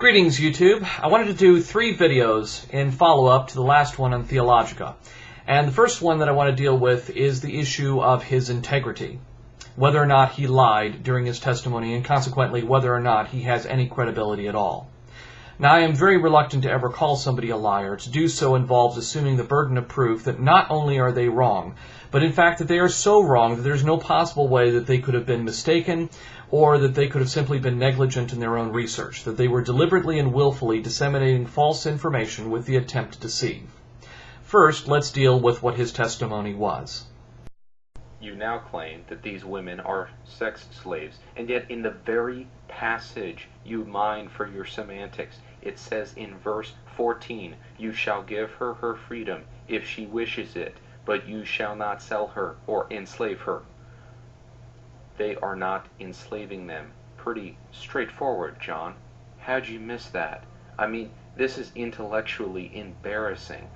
Greetings, YouTube. I wanted to do 3 videos in follow-up to the last one on Theologica. And the first one that I want to deal with is the issue of his integrity, whether or not he lied during his testimony, and consequently whether or not he has any credibility at all. Now, I am very reluctant to ever call somebody a liar. To do so involves assuming the burden of proof that not only are they wrong, but in fact that they are so wrong that there's no possible way that they could have been mistaken, or that they could have simply been negligent in their own research, that they were deliberately and willfully disseminating false information with the attempt to deceive. First, let's deal with what his testimony was. You now claim that these women are sex slaves, and yet in the very passage you mine for your semantics, it says in verse 14, "You shall give her her freedom if she wishes it, but you shall not sell her or enslave her." They are not enslaving them. Pretty straightforward, John. How'd you miss that? I mean, this is intellectually embarrassing.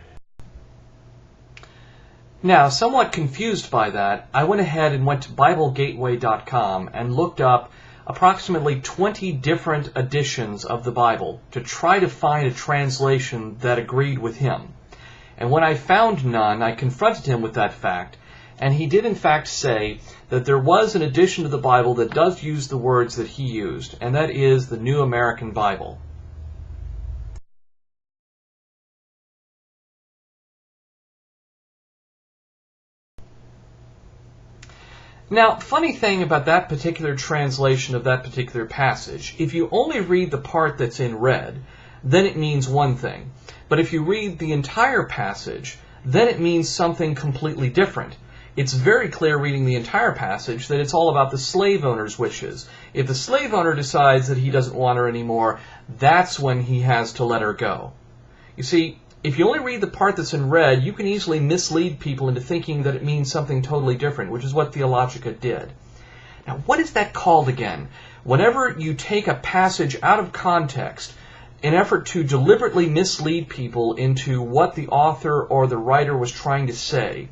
Now, somewhat confused by that, I went ahead and went to BibleGateway.com and looked up approximately 20 different editions of the Bible to try to find a translation that agreed with him. And when I found none, I confronted him with that fact, and he did in fact say that there was an edition of the Bible that does use the words that he used, and that is the New American Bible. Now, funny thing about that particular translation of that particular passage, if you only read the part that's in red, then it means one thing. But if you read the entire passage, then it means something completely different. It's very clear reading the entire passage that it's all about the slave owner's wishes. If the slave owner decides that he doesn't want her anymore, that's when he has to let her go. You see, if you only read the part that's in red, you can easily mislead people into thinking that it means something totally different, which is what Theologica did. Now, what is that called again? Whenever you take a passage out of context in effort to deliberately mislead people into what the author or the writer was trying to say,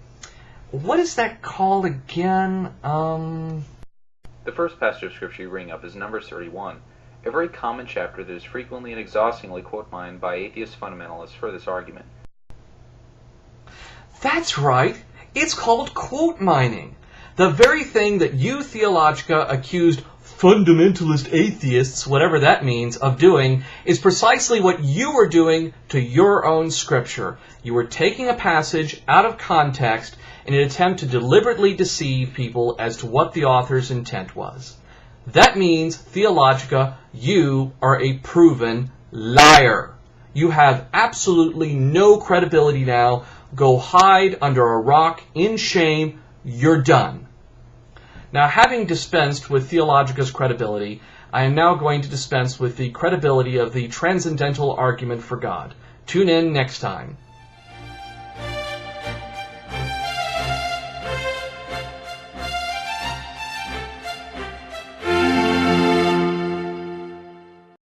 what is that called again? The first passage of Scripture you bring up is Numbers 31. A very common chapter that is frequently and exhaustingly quote-mined by atheist fundamentalists for this argument. That's right. It's called quote mining. The very thing that you, Theologica, accused fundamentalist atheists, whatever that means, of doing, is precisely what you were doing to your own Scripture. You were taking a passage out of context in an attempt to deliberately deceive people as to what the author's intent was. That means, Theologica, you are a proven liar. You have absolutely no credibility now. Go hide under a rock in shame. You're done. Now, having dispensed with Theologica's credibility, I am now going to dispense with the credibility of the transcendental argument for God. Tune in next time.